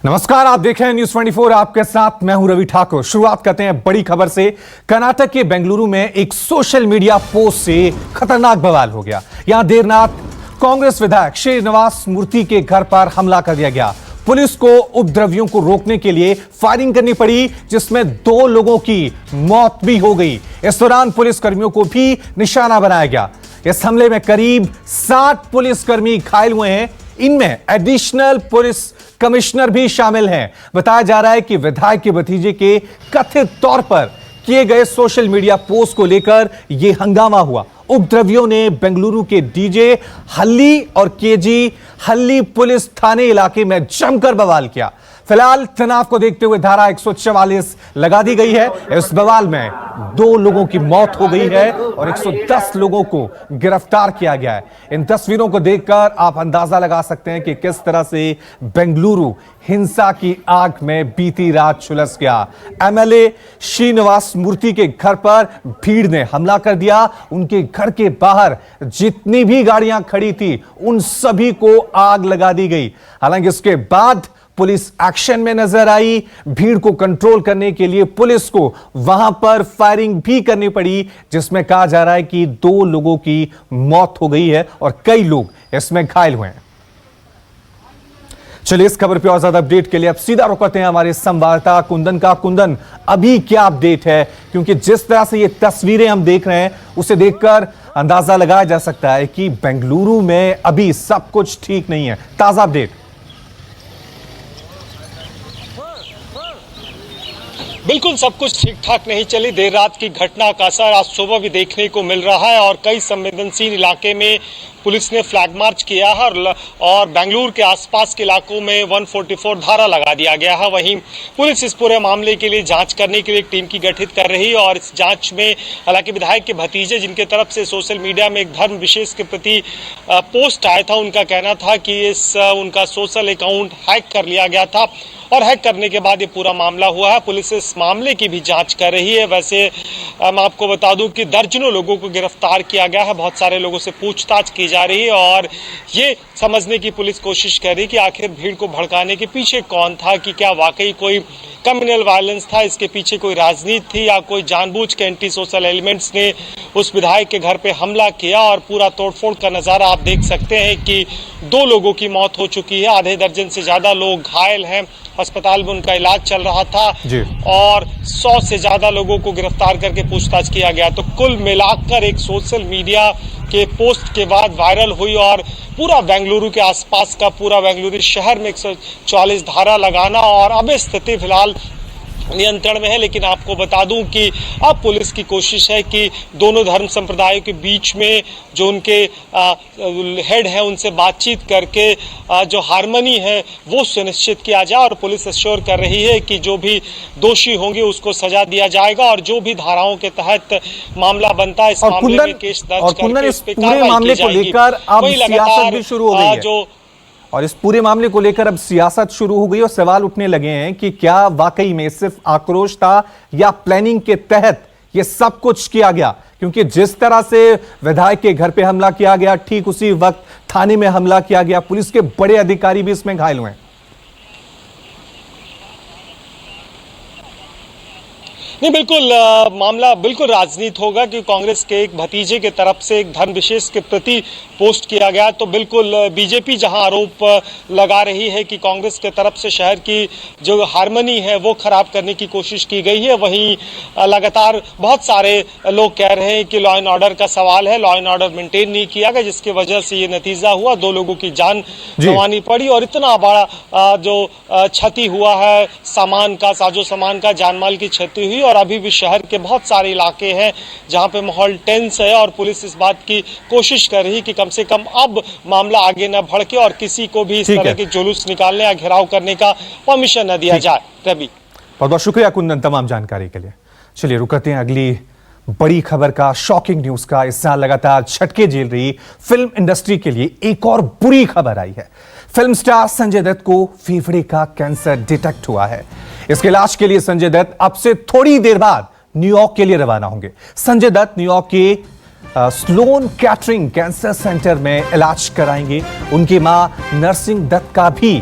नमस्कार, आप देख रहे हैं न्यूज 24। आपके साथ मैं हूं रवि ठाकुर। शुरुआत करते हैं बड़ी खबर से। कर्नाटक के बेंगलुरु में एक सोशल मीडिया पोस्ट से खतरनाक बवाल हो गया। यहां देर रात कांग्रेस विधायक श्रीनिवास मूर्ति के घर पर हमला कर दिया गया। पुलिस को उपद्रवियों को रोकने के लिए फायरिंग करनी पड़ी, जिसमें 2 लोगों की मौत भी हो गई। इस दौरान पुलिसकर्मियों को भी निशाना बनाया गया। इस हमले में करीब 60 पुलिसकर्मी घायल हुए हैं। इनमें एडिशनल पुलिस कमिश्नर भी शामिल हैं। बताया जा रहा है कि विधायक के भतीजे के कथित तौर पर किए गए सोशल मीडिया पोस्ट को लेकर यह हंगामा हुआ। उपद्रवियों ने बेंगलुरु के डीजे हल्ली और केजी हल्ली पुलिस थाने इलाके में जमकर बवाल किया। फिलहाल तनाव को देखते हुए धारा 144 लगा दी गई है। इस बवाल में 2 लोगों की मौत हो गई है और 110 लोगों को गिरफ्तार किया गया है। इन तस्वीरों को देखकर आप अंदाजा लगा सकते हैं कि किस तरह से बेंगलुरु हिंसा की आग में बीती रात झुलस गया। एमएलए श्रीनिवास मूर्ति के घर पर भीड़ ने हमला कर दिया। उनके घर के बाहर जितनी भी गाड़ियां खड़ी थी उन सभी को आग लगा दी गई। हालांकि इसके बाद पुलिस एक्शन में नजर आई। भीड़ को कंट्रोल करने के लिए पुलिस को वहां पर फायरिंग भी करनी पड़ी, जिसमें कहा जा रहा है कि 2 लोगों की मौत हो गई है और कई लोग इसमें घायल हुए हैं। चलिए इस खबर पे और ज्यादा अपडेट के लिए अब सीधा रुक करते हैं हमारे संवाददाता कुंदन का। कुंदन, अभी क्या अपडेट है? क्योंकि जिस तरह से ये तस्वीरें हम देख रहे हैं उसे देखकर अंदाजा लगाया जा सकता है कि बेंगलुरु में अभी सब कुछ ठीक नहीं है। ताजा अपडेट। बिल्कुल सब कुछ ठीक ठाक नहीं चली। देर रात की घटना का असर आज सुबह भी देखने को मिल रहा है और कई संवेदनशील इलाके में पुलिस ने फ्लैग मार्च किया है और बेंगलुरु के आसपास के इलाकों में 144 धारा लगा दिया गया है। वहीं पुलिस इस पूरे मामले के लिए जांच करने के लिए एक टीम की गठित कर रही है और इस जांच में हालांकि विधायक के भतीजे जिनके तरफ से सोशल मीडिया में एक धर्म विशेष के प्रति पोस्ट आया था, उनका कहना था कि उनका सोशल अकाउंट हैक कर लिया गया था और हैक करने के बाद ये पूरा मामला हुआ है। पुलिस इस मामले की भी जांच कर रही है। वैसे मैं आपको बता दूं कि दर्जनों लोगों को गिरफ्तार किया गया है। बहुत सारे लोगों से पूछताछ की जा रही है और ये समझने की पुलिस कोशिश कर रही है कि आखिर भीड़ को भड़काने के पीछे कौन था, कि क्या वाकई कोई कम्युनल वायलेंस था, इसके पीछे कोई राजनीति थी या कोई जानबूझ के एंटी सोशल एलिमेंट्स ने उस विधायक के घर पे हमला किया। और पूरा तोड़फोड़ का नज़ारा आप देख सकते हैं कि 2 लोगों की मौत हो चुकी है, आधे दर्जन से ज्यादा लोग घायल हैं, अस्पताल में उनका इलाज चल रहा था और 100 से ज्यादा लोगों को गिरफ्तार करके पूछताछ किया गया। तो कुल मिलाकर एक सोशल मीडिया के पोस्ट के बाद वायरल हुई और पूरा बेंगलुरु के आसपास का पूरा बेंगलुरु शहर में 144 धारा लगाना और अब स्थिति फिलहाल नियंत्रण में है। लेकिन आपको बता दूं कि अब पुलिस की कोशिश है कि दोनों धर्म संप्रदायों के बीच में जो उनके हेड है उनसे बातचीत करके जो हार्मनी है वो सुनिश्चित किया जाए और पुलिस एश्योर कर रही है कि जो भी दोषी होंगे उसको सजा दिया जाएगा और जो भी धाराओं के तहत मामला बनता है इस मामले में केस दर्ज करके इस पे कार्रवाई की जाएगी। वही लगातार और इस पूरे मामले को लेकर अब सियासत शुरू हो गई और सवाल उठने लगे हैं कि क्या वाकई में सिर्फ आक्रोश था या प्लानिंग के तहत यह सब कुछ किया गया? क्योंकि जिस तरह से विधायक के घर पे हमला किया गया, ठीक उसी वक्त थाने में हमला किया गया। पुलिस के बड़े अधिकारी भी इसमें घायल हुए हैं। नहीं, बिल्कुल मामला बिल्कुल राजनीति होगा कि कांग्रेस के एक भतीजे के तरफ से एक धर्म विशेष के प्रति पोस्ट किया गया। तो बिल्कुल बीजेपी जहां आरोप लगा रही है कि कांग्रेस के तरफ से शहर की जो हार्मनी है वो खराब करने की कोशिश की गई है, वहीं लगातार बहुत सारे लोग कह रहे हैं कि लॉ एंड ऑर्डर का सवाल है, लॉ एंड ऑर्डर मेंटेन नहीं किया गया, जिसकी वजह से ये नतीजा हुआ, 2 लोगों की जान गंवानी पड़ी और इतना बड़ा जो क्षति हुआ है सामान का, साजो सामान का, जानमाल की क्षति हुई। और अभी भी शहर के बहुत सारे इलाके हैं जहां पे माहौल टेंस है और पुलिस इस बात की कोशिश कर रही कि कम से कम अब मामला आगे न भड़के और किसी को भी इस तरह के जुलूस निकालने या घेराव करने का परमिशन न दिया जाए। रवि, बहुत बहुत शुक्रिया कुंदन तमाम जानकारी के लिए। चलिए रुकते हैं अगली बड़ी खबर का, शॉकिंग न्यूज का। इस साल लगातार झटके झेल रही फिल्म इंडस्ट्री के लिए एक और बुरी खबर आई है। फिल्म स्टार संजय दत्त को फेफड़े का कैंसर डिटेक्ट हुआ है। इसके इलाज के लिए संजय दत्त अब से थोड़ी देर बाद न्यूयॉर्क के लिए रवाना होंगे। संजय दत्त न्यूयॉर्क के स्लोन कैटरिंग कैंसर सेंटर में इलाज कराएंगे। उनकी मां नरसिंह दत्त का भी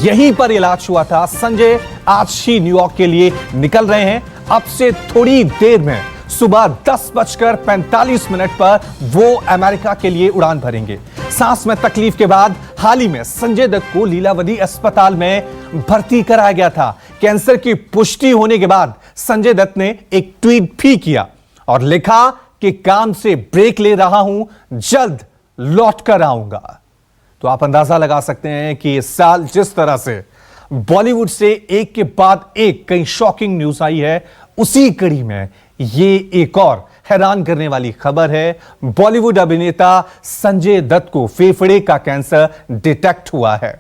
यहीं पर इलाज हुआ था। संजय आज ही न्यूयॉर्क के लिए निकल रहे हैं। अब से थोड़ी देर में सुबह 10:45 पर वो अमेरिका के लिए उड़ान भरेंगे। सांस में तकलीफ के बाद हाल ही में संजय दत्त को लीलावती अस्पताल में भर्ती कराया गया था। कैंसर की पुष्टि होने के बाद संजय दत्त ने एक ट्वीट भी किया और लिखा कि काम से ब्रेक ले रहा हूं, जल्द लौट कर आऊंगा। तो आप अंदाजा लगा सकते हैं कि इस साल जिस तरह से बॉलीवुड से एक के बाद एक कई शॉकिंग न्यूज आई है, उसी कड़ी में ये एक और हैरान करने वाली खबर है। बॉलीवुड अभिनेता संजय दत्त को फेफड़े का कैंसर डिटेक्ट हुआ है।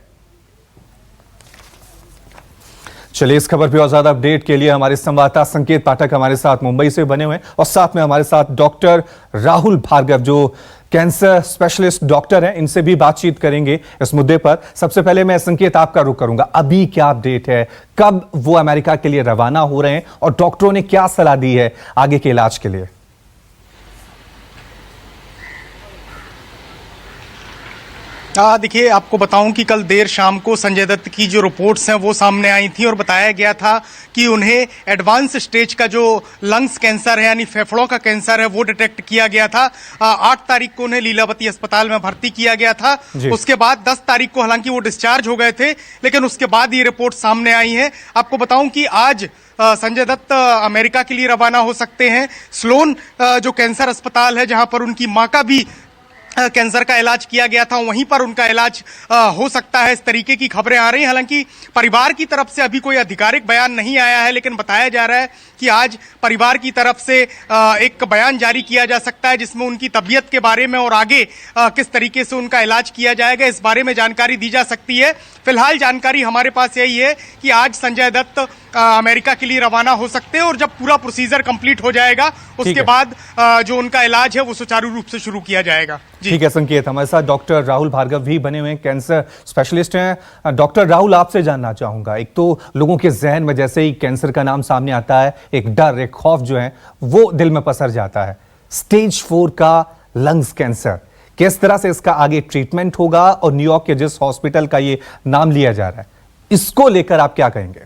चलिए इस खबर पे और ज्यादा अपडेट के लिए हमारे संवाददाता संकेत पाठक हमारे साथ मुंबई से बने हुए हैं और साथ में हमारे साथ डॉक्टर राहुल भार्गव जो कैंसर स्पेशलिस्ट डॉक्टर हैं, इनसे भी बातचीत करेंगे इस मुद्दे पर। सबसे पहले मैं संकेत आपका रुख करूंगा, अभी क्या अपडेट है, कब वो अमेरिका के लिए रवाना हो रहे हैं और डॉक्टरों ने क्या सलाह दी है आगे के इलाज के लिए? देखिए, आपको बताऊं कि कल देर शाम को संजय दत्त की जो रिपोर्ट्स हैं वो सामने आई थी और बताया गया था कि उन्हें एडवांस स्टेज का जो लंग्स कैंसर है यानी फेफड़ों का कैंसर है वो डिटेक्ट किया गया था। 8 तारीख को उन्हें लीलावती अस्पताल में भर्ती किया गया था। उसके बाद 10 तारीख को हालांकि वो डिस्चार्ज हो गए थे, लेकिन उसके बाद ये रिपोर्ट सामने आई है। आपको बताऊं कि आज संजय दत्त अमेरिका के लिए रवाना हो सकते हैं। स्लोन जो कैंसर अस्पताल है जहां पर उनकी मां का भी कैंसर का इलाज किया गया था, वहीं पर उनका इलाज हो सकता है, इस तरीके की खबरें आ रही हैं। हालांकि परिवार की तरफ से अभी कोई आधिकारिक बयान नहीं आया है, लेकिन बताया जा रहा है कि आज परिवार की तरफ से एक बयान जारी किया जा सकता है जिसमें उनकी तबीयत के बारे में और आगे किस तरीके से उनका इलाज किया जाएगा इस बारे में जानकारी दी जा सकती है। फिलहाल जानकारी हमारे पास यही है कि आज संजय दत्त अमेरिका के लिए रवाना हो सकते हैं और जब पूरा प्रोसीजर कंप्लीट हो जाएगा उसके बाद जो उनका इलाज है वो सुचारू रूप से शुरू किया जाएगा। ठीक है संकेत, हमारे साथ डॉक्टर राहुल भार्गव भी बने हुए हैं, कैंसर स्पेशलिस्ट हैं। डॉक्टर राहुल, आपसे जानना चाहूंगा, एक तो लोगों के जहन में जैसे ही कैंसर का नाम सामने आता है एक डर, एक खौफ जो है वो दिल में पसर जाता है। स्टेज 4 का लंग्स कैंसर, किस तरह से इसका आगे ट्रीटमेंट होगा और न्यूयॉर्क के जिस हॉस्पिटल का ये नाम लिया जा रहा है इसको लेकर आप क्या कहेंगे?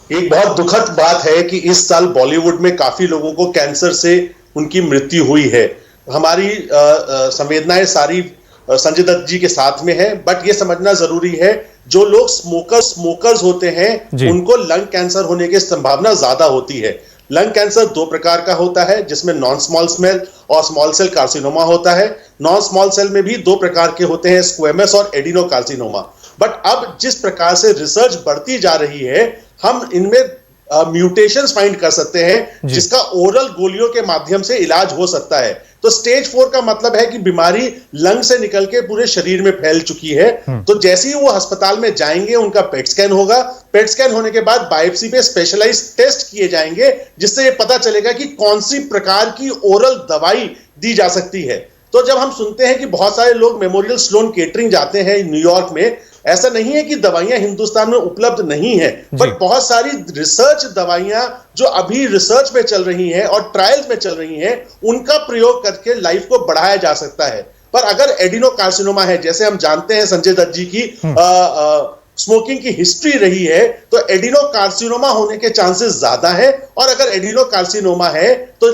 एक बहुत दुखद बात है कि इस साल बॉलीवुड में काफी लोगों को कैंसर से उनकी मृत्यु हुई है। हमारी संवेदनाएं सारी संजय दत्त जी के साथ में है, बट ये समझना जरूरी है जो लोग स्मोकर्स होते हैं उनको लंग कैंसर होने की संभावना ज्यादा होती है। लंग कैंसर 2 प्रकार का होता है जिसमें नॉन स्मॉल सेल और स्मॉल सेल कार्सिनोमा होता है। नॉन स्मॉल सेल में भी 2 प्रकार के होते हैं, स्क्वेमस और एडिनो कार्सिनोमा। बट अब जिस प्रकार से रिसर्च बढ़ती जा रही है हम इनमें म्यूटेशंस फाइंड कर सकते हैं जिसका ओरल गोलियों के माध्यम से इलाज हो सकता है। तो स्टेज 4 का मतलब है कि बीमारी लंग से निकल के पूरे शरीर में फैल चुकी है। तो जैसे ही वो अस्पताल में जाएंगे उनका पेट स्कैन होगा, पेट स्कैन होने के बाद बायोप्सी पे स्पेशलाइज्ड टेस्ट किए जाएंगे जिससे ये पता चलेगा कि कौन सी प्रकार की ओरल दवाई दी जा सकती है। तो जब हम सुनते हैं कि बहुत सारे लोग मेमोरियल स्लोन केटरिंग जाते हैं न्यूयॉर्क में, ऐसा नहीं है कि दवाइयां हिंदुस्तान में उपलब्ध नहीं है, बट बहुत सारी रिसर्च दवाइयां जो अभी रिसर्च में चल रही हैं और ट्रायल्स में चल रही हैं उनका प्रयोग करके लाइफ को बढ़ाया जा सकता है। पर अगर एडिनोकार्सिनोमा है, जैसे हम जानते हैं संजय दत्त जी की स्मोकिंग की हिस्ट्री रही है, तो एडिनोकार्सिनोमा होने के चांसेस ज्यादा है। और अगर एडिनोकार्सिनोमा है तो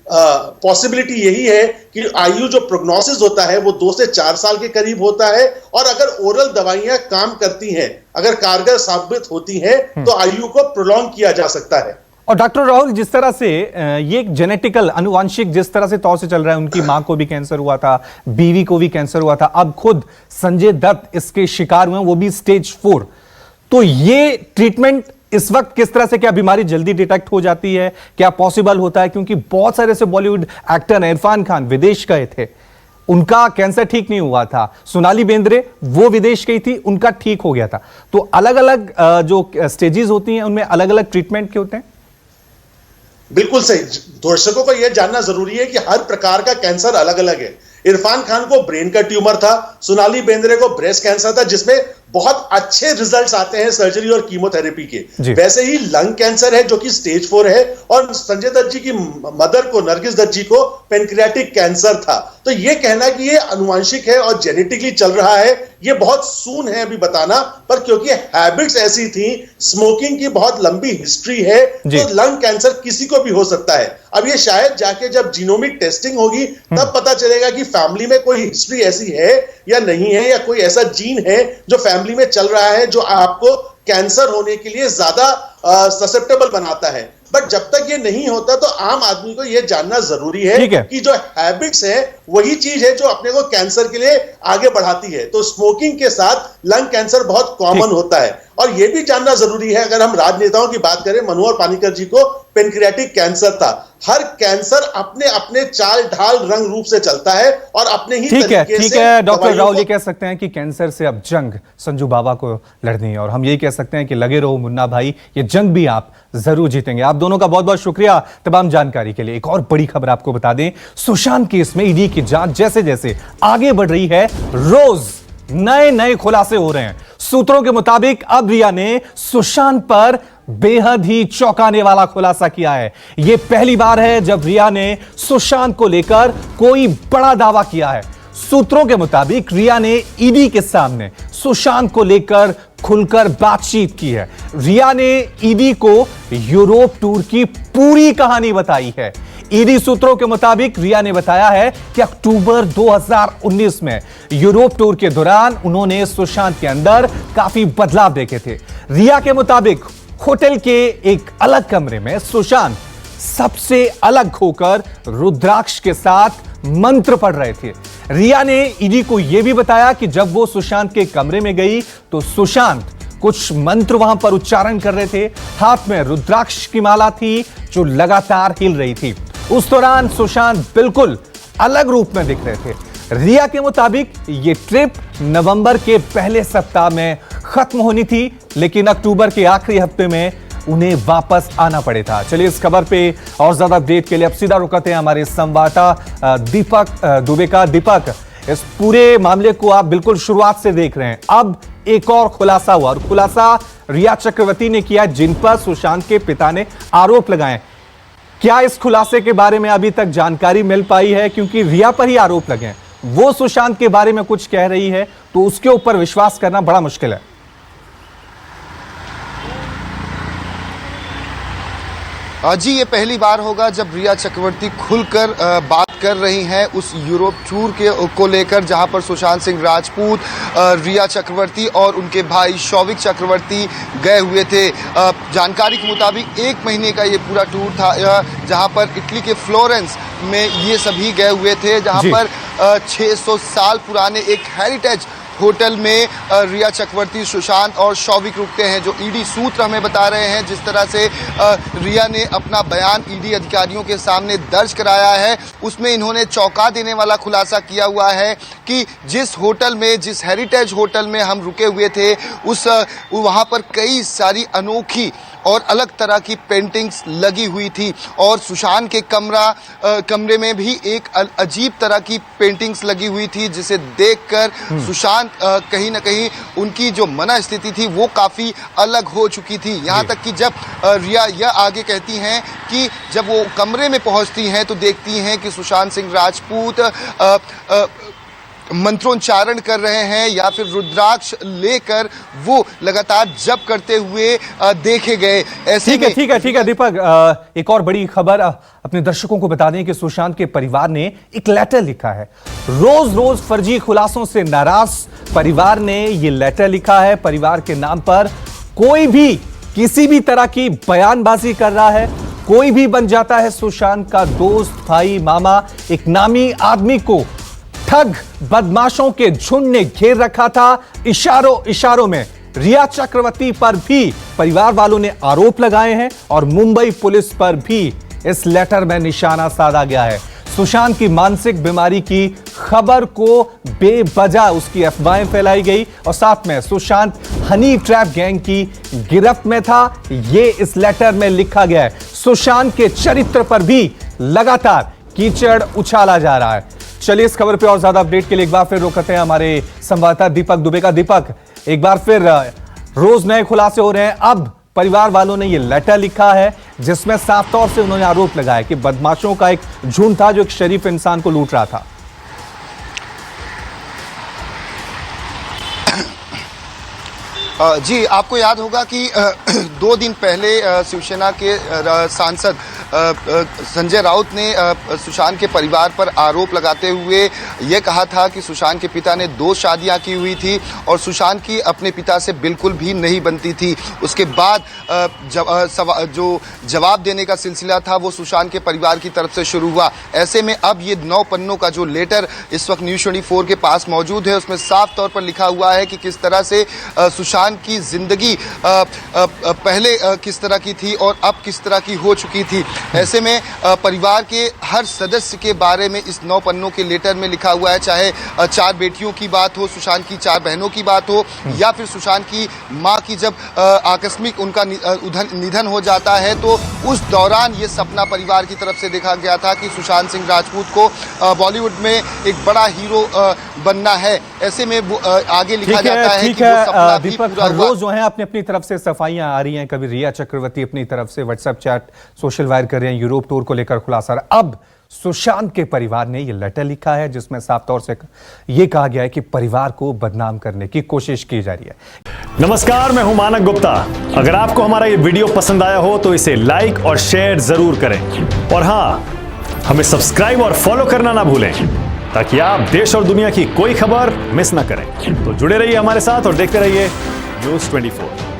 पॉसिबिलिटी यही है कि आयु जो प्रोग्नोसिस होता है वो 2 से 4 साल के करीब होता है। और अगर ओरल दवाइयां काम करती हैं, अगर कारगर साबित होती हैं, तो आयु को प्रोलॉन्ग किया जा सकता है। और डॉक्टर राहुल, जिस तरह से ये एक जेनेटिकल अनुवांशिक जिस तरह से तौर से चल रहा है, उनकी मां को भी कैंसर हुआ था, बीवी को भी कैंसर हुआ था, अब खुद संजय दत्त इसके शिकार हुए, वो भी स्टेज 4। तो ये ट्रीटमेंट इस वक्त किस तरह से, क्या बीमारी जल्दी डिटेक्ट हो जाती है, क्या पॉसिबल होता है? क्योंकि बहुत सारे से बॉलीवुड एक्टर इरफान खान विदेश गए थे, उनका कैंसर ठीक नहीं हुआ था। सोनाली बेंद्रे वो विदेश गई थी, उनका ठीक हो गया था। तो अलग अलग जो स्टेजेस होती हैं उनमें अलग अलग ट्रीटमेंट के होते हैं। बिल्कुल सही। दर्शकों को यह जानना जरूरी है कि हर प्रकार का कैंसर अलग अलग है। इरफान खान को ब्रेन का ट्यूमर था, सोनाली बेंद्रे को ब्रेस्ट कैंसर था जिसमें बहुत अच्छे रिजल्ट्स आते हैं सर्जरी और कीमोथेरेपी जी। के। वैसे ही लंग कैंसर है जो कि स्टेज 4 है, और संजय दत्त जी की मदर को, नरगिस दत्त जी को पेनक्रियाटिक कैंसर था। तो ये कहना कि ये अनुवांशिक है और जेनेटिकली चल रहा है, ये बहुत सून है अभी बताना, पर क्योंकि हैबिट्स ऐसी थी, स्मोकिंग की बहुत लंबी हिस्ट्री है, तो लंग कैंसर किसी को भी हो सकता है। अब ये शायद जाके जब जीनोमिक टेस्टिंग होगी तब पता चलेगा कि फैमिली में कोई हिस्ट्री ऐसी है या नहीं है, या कोई ऐसा जीन है जो फैमिली में चल रहा है जो आपको कैंसर होने के लिए ज्यादा ससेप्टेबल बनाता है। बट जब तक ये नहीं होता तो आम आदमी को ये जानना जरूरी है कि जो हैबिट्स है वही चीज है जो अपने को कैंसर के लिए आगे बढ़ाती है। तो स्मोकिंग के साथ लंग कैंसर बहुत कॉमन होता है। और यह भी जानना जरूरी है, अगर हम राजनेताओं की बात करें, मनोहर पानीकर जी को पेनक्रियाटिक कैंसर था। हर कैंसर अपने अपने चाल ढाल रंग रूप से चलता है और अपने ही तरीके से। ठीक है डॉक्टर राहुल, ये कह सकते हैं कि कैंसर से अब जंग संजू बाबा को लड़नी है, और हम यही कह सकते हैं कि लगे रहो मुन्ना भाई, ये जंग भी आप जरूर जीतेंगे। आप दोनों का बहुत बहुत शुक्रिया तमाम जानकारी के लिए। एक और बड़ी खबर आपको बता दें, सुशांत केस में ईडी की जांच जैसे जैसे आगे बढ़ रही है, रोज नए नए खुलासे हो रहे हैं। सूत्रों के मुताबिक अब रिया ने सुशांत पर बेहद ही चौंकाने वाला खुलासा किया है। यह पहली बार है जब रिया ने सुशांत को लेकर कोई बड़ा दावा किया है। सूत्रों के मुताबिक रिया ने ईडी के सामने सुशांत को लेकर खुलकर बातचीत की है। रिया ने ईडी को यूरोप टूर की पूरी कहानी बताई है। ईडी सूत्रों के मुताबिक रिया ने बताया है कि अक्टूबर 2019 में यूरोप टूर के दौरान उन्होंने सुशांत के अंदर काफी बदलाव देखे थे। रिया के मुताबिक होटल के एक अलग कमरे में सुशांत सबसे अलग होकर रुद्राक्ष के साथ मंत्र पढ़ रहे थे। रिया ने ईडी को यह भी बताया कि जब वो सुशांत के कमरे में गई तो सुशांत कुछ मंत्र वहां पर उच्चारण कर रहे थे। हाथ में रुद्राक्ष की माला थी जो लगातार हिल रही थी। उस दौरान सुशांत बिल्कुल अलग रूप में दिख रहे थे। रिया के मुताबिक यह ट्रिप नवंबर के पहले सप्ताह में खत्म होनी थी, लेकिन अक्टूबर के आखिरी हफ्ते में उन्हें वापस आना पड़े था। चलिए इस खबर पे और ज्यादा अपडेट के लिए अब सीधा रुकते हैं हमारे संवाददाता दीपक दुबे का। दीपक, इस पूरे मामले को आप बिल्कुल शुरुआत से देख रहे हैं। अब एक और खुलासा हुआ, और खुलासा रिया चक्रवर्ती ने किया जिन पर सुशांत के पिता ने आरोप लगाए। क्या इस खुलासे के बारे में अभी तक जानकारी मिल पाई है? क्योंकि रिया पर ही आरोप लगे हैं, वो सुशांत के बारे में कुछ कह रही है तो उसके ऊपर विश्वास करना बड़ा मुश्किल है। जी, ये पहली बार होगा जब रिया चक्रवर्ती खुलकर बात कर रही हैं उस यूरोप टूर को लेकर, जहां पर सुशांत सिंह राजपूत, रिया चक्रवर्ती और उनके भाई शौविक चक्रवर्ती गए हुए थे। जानकारी के मुताबिक 1 महीने का ये पूरा टूर था, जहां पर इटली के फ्लोरेंस में ये सभी गए हुए थे, जहां पर 600 साल पुराने एक हेरिटेज होटल में रिया चक्रवर्ती, सुशांत और शौविक रुकते हैं। जो ईडी सूत्र हमें बता रहे हैं, जिस तरह से रिया ने अपना बयान ईडी अधिकारियों के सामने दर्ज कराया है, उसमें इन्होंने चौंका देने वाला खुलासा किया हुआ है कि जिस होटल में, जिस हेरिटेज होटल में हम रुके हुए थे, वहाँ पर कई सारी अनोखी और अलग तरह की पेंटिंग्स लगी हुई थी, और सुशांत के कमरे में भी एक अजीब तरह की पेंटिंग्स लगी हुई थी, जिसे देखकर सुशांत कहीं ना कहीं उनकी जो मनस्थिति थी वो काफ़ी अलग हो चुकी थी। यहाँ तक कि जब रिया यह आगे कहती हैं कि जब वो कमरे में पहुँचती हैं तो देखती हैं कि सुशांत सिंह राजपूत मंत्रोच्चारण कर रहे हैं या फिर रुद्राक्ष लेकर वो लगातार जप करते हुए देखे गए। ऐसे ठीक है दीपक, एक और बड़ी खबर अपने दर्शकों को बता दें कि सुशांत के परिवार ने एक लेटर लिखा है। रोज रोज फर्जी खुलासों से नाराज परिवार ने ये लेटर लिखा है। परिवार के नाम पर कोई भी किसी भी तरह की बयानबाजी कर रहा है, कोई भी बन जाता है सुशांत का दोस्त, भाई, मामा। एक नामी आदमी को ठग बदमाशों के झुंड ने घेर रखा था। इशारों में रिया चक्रवर्ती पर भी परिवार वालों ने आरोप लगाए हैं, और मुंबई पुलिस पर भी इस लेटर में निशाना साधा गया है। सुशांत की मानसिक बीमारी की खबर को बेवजह उसकी अफवाहें फैलाई गई, और साथ में सुशांत हनी ट्रैप गैंग की गिरफ्त में था, ये इस लेटर में लिखा गया है। सुशांत के चरित्र पर भी लगातार कीचड़ उछाला जा रहा है। चलिए इस खबर पे और ज्यादा अपडेट के लिए एक बार फिर रोकते हैं हमारे संवाददाता दीपक दुबे का। दीपक, एक बार फिर रोज नए खुलासे हो रहे हैं। अब परिवार वालों ने यह लेटर लिखा है जिसमें साफ तौर से उन्होंने आरोप लगाया कि बदमाशों का एक झुंड था जो एक शरीफ इंसान को लूट रहा था। जी, आपको याद होगा कि 2 दिन पहले शिवसेना के सांसद संजय राउत ने सुशांत के परिवार पर आरोप लगाते हुए ये कहा था कि सुशांत के पिता ने 2 शादियां की हुई थी और सुशांत की अपने पिता से बिल्कुल भी नहीं बनती थी। उसके बाद जो जवाब देने का सिलसिला था वो सुशांत के परिवार की तरफ से शुरू हुआ। ऐसे में अब ये 9 पन्नों का जो लेटर इस वक्त न्यूज़ 24 के पास मौजूद है उसमें साफ तौर पर लिखा हुआ है कि किस तरह से सुशांत की जिंदगी पहले किस तरह की थी और अब किस तरह की हो चुकी थी। ऐसे में परिवार के हर सदस्य के बारे में इस 9 पन्नों के लेटर में लिखा हुआ है, चाहे 4 बेटियों की बात हो, सुशांत की 4 बहनों की बात हो, या फिर सुशांत की मां की जब आकस्मिक उनका निधन हो जाता है तो उस दौरान ये सपना परिवार की तरफ से देखा गया था कि सुशांत सिंह राजपूत को बॉलीवुड में एक बड़ा हीरो बनना है। ऐसे में आगे लिखा जाता है कि वो सपना भी पूरा हुआ। रोज जो है अपनी अपनी तरफ से सफाइयां आ रही हैं। कभी रिया चक्रवर्ती अपनी तरफ से व्हाट्सएप चैट सोशल वायर कर रहे हैं, यूरोप टूर को लेकर खुलासा। अब सुशांत के परिवार ने यह लेटर लिखा है जिसमें साफ तौर से यह कहा गया है कि परिवार को बदनाम करने की कोशिश की जा रही है। नमस्कार, मैं हूं मानक गुप्ता। अगर आपको हमारा ये वीडियो पसंद आया हो तो इसे लाइक और शेयर जरूर करें और हां, हमें सब्सक्राइब और फॉलो करना ना भूलें ताकि आप देश और दुनिया की कोई खबर मिस ना करें। तो जुड़े रहिए हमारे साथ और देखते रहिए न्यूज़ 24।